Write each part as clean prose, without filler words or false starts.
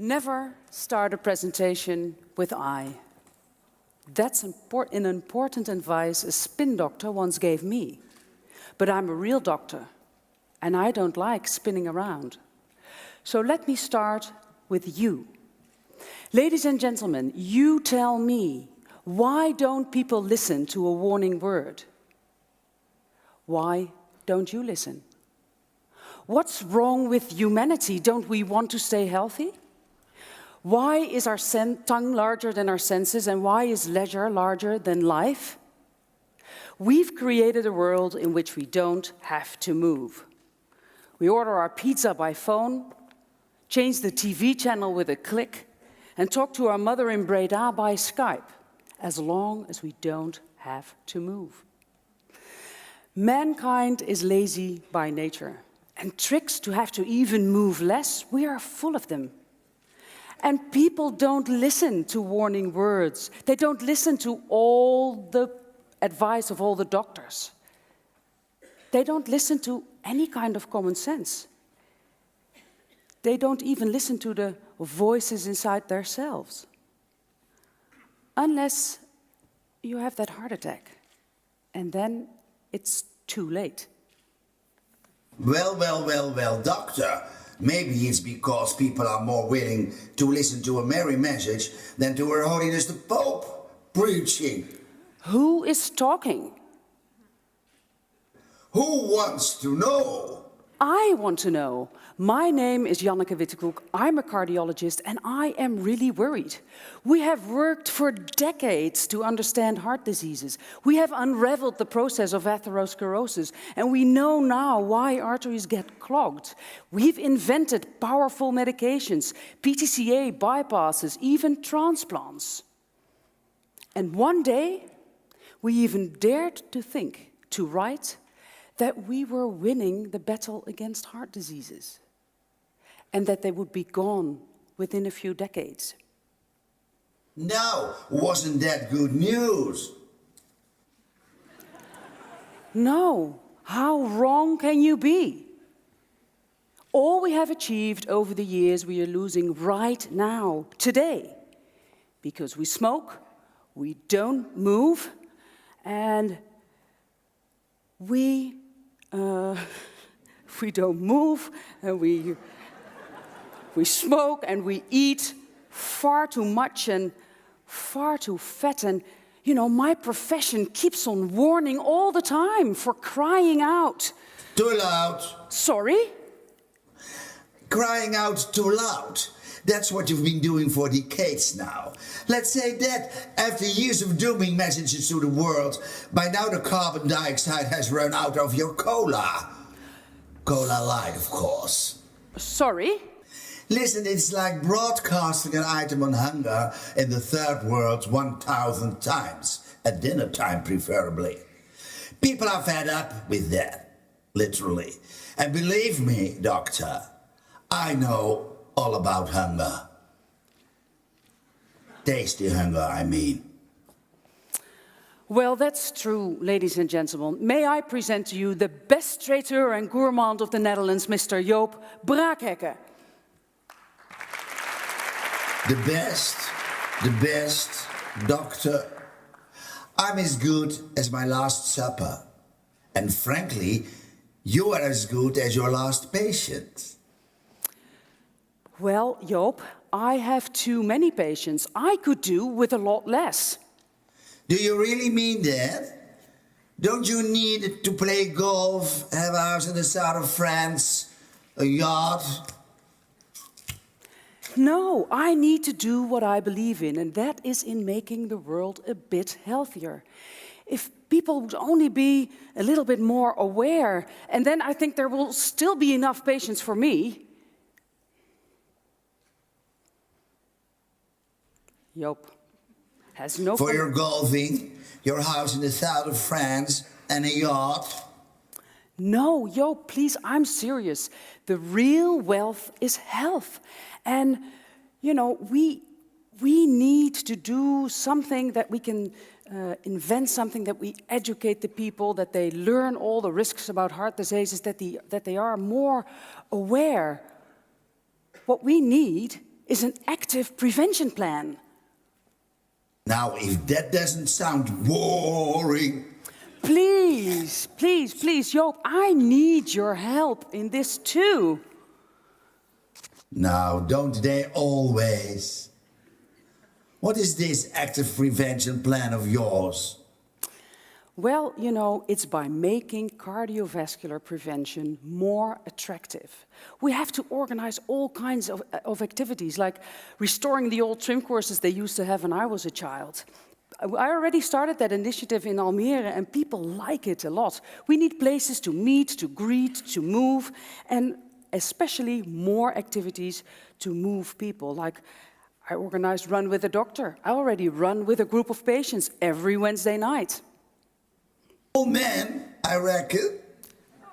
Never start a presentation with I. That's an important advice a spin doctor once gave me. But I'm a real doctor, and I don't like spinning around. So let me start with you. Ladies and gentlemen, you tell me, why don't people listen to a warning word? Why don't you listen? What's wrong with humanity? Don't we want to stay healthy? Why is our tongue larger than our senses, and why is leisure larger than life? We've created a world in which we don't have to move. We order our pizza by phone, change the TV channel with a click, and talk to our mother in Breda by Skype, as long as we don't have to move. Mankind is lazy by nature, and tricks to have to even move less, we are full of them. And people don't listen to warning words. They don't listen to all the advice of all the doctors. They don't listen to any kind of common sense. They don't even listen to the voices inside themselves. Unless you have that heart attack. And then it's too late. Well, doctor. Maybe it's because people are more willing to listen to a merry message than to Her Holiness the Pope preaching. Who is talking? Who wants to know? I want to know. My name is Janneke Wittekoek. I'm a cardiologist and I am really worried. We have worked for decades to understand heart diseases. We have unraveled the process of atherosclerosis and we know now why arteries get clogged. We've invented powerful medications, PTCA bypasses, even transplants. And one day, we even dared to think, to write, that we were winning the battle against heart diseases and that they would be gone within a few decades. No, wasn't that good news? No, how wrong can you be? All we have achieved over the years we are losing right now, today, because we smoke, we don't move, and we don't move, and we smoke, and we eat far too much and far too fat. And, you know, my profession keeps on warning all the time for crying out. Too loud. Sorry? Crying out too loud. That's what you've been doing for decades now. Let's say that after years of dooming messages to the world, by now the carbon dioxide has run out of your cola. Cola Light, of course. Sorry? Listen, it's like broadcasting an item on hunger in the third world 1,000 times, at dinner time preferably. People are fed up with that, literally. And believe me, doctor, I know all about hunger. Tasty hunger, I mean. Well, that's true, ladies and gentlemen. May I present to you the best traiteur and gourmand of the Netherlands, Mr. Joop Braakhekke. The best, doctor. I'm as good as my last supper. And frankly, you are as good as your last patient. Well, Joop, I have too many patients. I could do with a lot less. Do you really mean that? Don't you need to play golf, have a house in the south of France, a yacht? No, I need to do what I believe in, and that is in making the world a bit healthier. If people would only be a little bit more aware, and then I think there will still be enough patients for me. Joop has no... For your golfing, your house in the south of France, and a yacht? No, Joop, please, I'm serious. The real wealth is health. And, you know, we need to do something that we can invent something that we educate the people, that they learn all the risks about heart diseases, that they are more aware. What we need is an active prevention plan. Now, if that doesn't sound boring... Please, please, please, Joop, I need your help in this too. Now, don't they always? What is this active prevention plan of yours? Well, you know, it's by making cardiovascular prevention more attractive. We have to organize all kinds of activities, like restoring the old swim courses they used to have when I was a child. I already started that initiative in Almere, and people like it a lot. We need places to meet, to greet, to move, and especially more activities to move people. Like, I organized Run with a Doctor. I already run with a group of patients every Wednesday night. Oh man, I reckon.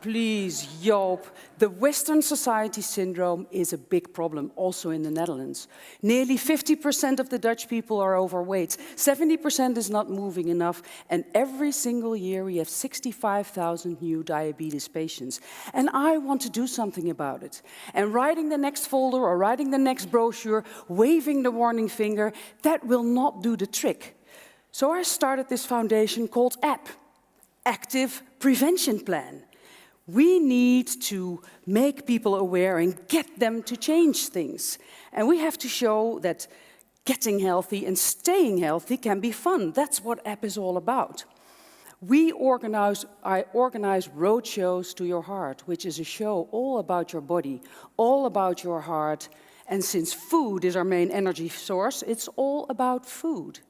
Please, Joop, the Western society syndrome is a big problem, also in the Netherlands. Nearly 50% of the Dutch people are overweight, 70% is not moving enough, and every single year we have 65,000 new diabetes patients. And I want to do something about it. And writing the next folder or writing the next brochure, waving the warning finger, that will not do the trick. So I started this foundation called APP, Active Prevention Plan. We need to make people aware and get them to change things. And we have to show that getting healthy and staying healthy can be fun. That's what APP is all about. I organize Roadshows to Your Heart, which is a show all about your body, all about your heart. And since food is our main energy source, it's all about food.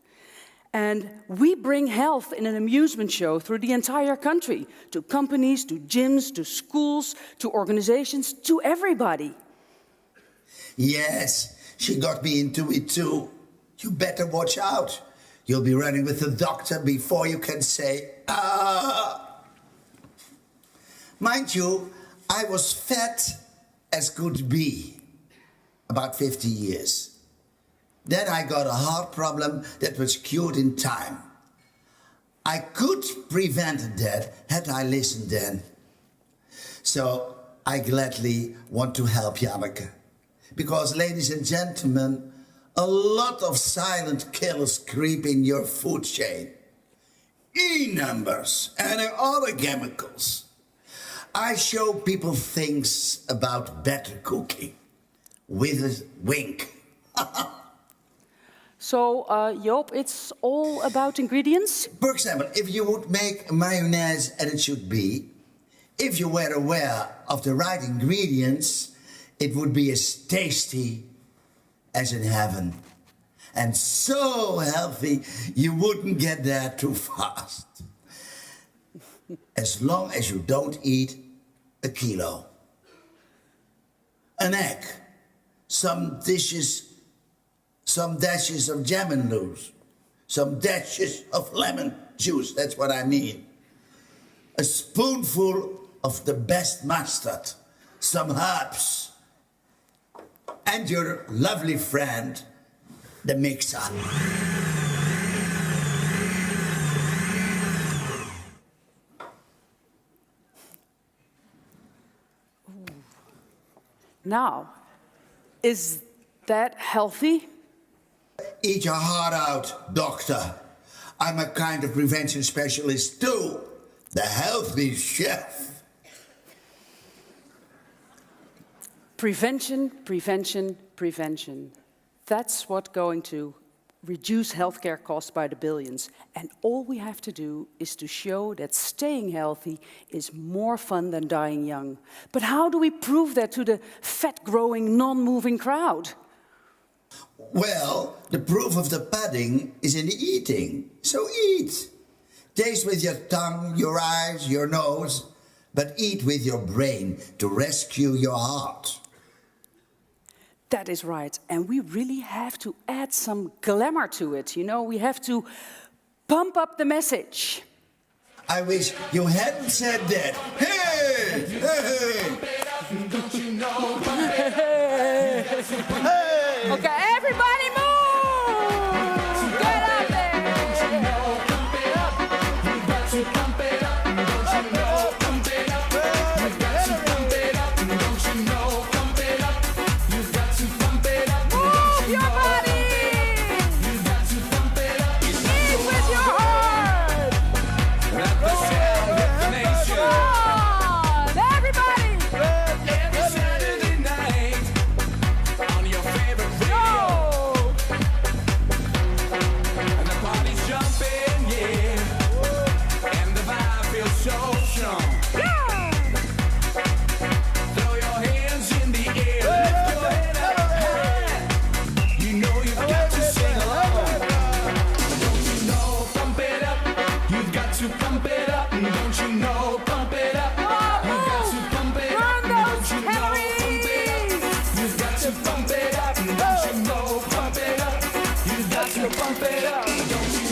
And we bring health in an amusement show through the entire country, to companies, to gyms, to schools, to organizations, to everybody. Yes, she got me into it too. You better watch out. You'll be running with the doctor before you can say, ah. Mind you, I was fat as could be, about 50 years. Then I got a heart problem that was cured in time. I could prevent that had I listened then. So I gladly want to help Janneke. Because, ladies and gentlemen, a lot of silent killers creep in your food chain. E-numbers and other chemicals. I show people things about better cooking. With a wink. So, Joop, it's all about ingredients? For example, if you would make mayonnaise as it should be, if you were aware of the right ingredients, it would be as tasty as in heaven. And so healthy, you wouldn't get there too fast. As long as you don't eat a kilo. An egg, some dashes of jam and juice, some dashes of lemon juice, that's what I mean. A spoonful of the best mustard, some herbs, and your lovely friend, the mixer. Now, is that healthy? Eat your heart out, doctor. I'm a kind of prevention specialist too. The healthy chef. Prevention, prevention, prevention. That's what's going to reduce healthcare costs by the billions. And all we have to do is to show that staying healthy is more fun than dying young. But how do we prove that to the fat-growing, non-moving crowd? Well, the proof of the pudding is in the eating. So eat. Taste with your tongue, your eyes, your nose, but eat with your brain to rescue your heart. That is right. And we really have to add some glamour to it. You know, we have to pump up the message. I wish you hadn't said that. Hey! Hey! Hey! Okay, everybody move! Get out there! Woo! so pump it up. Don't you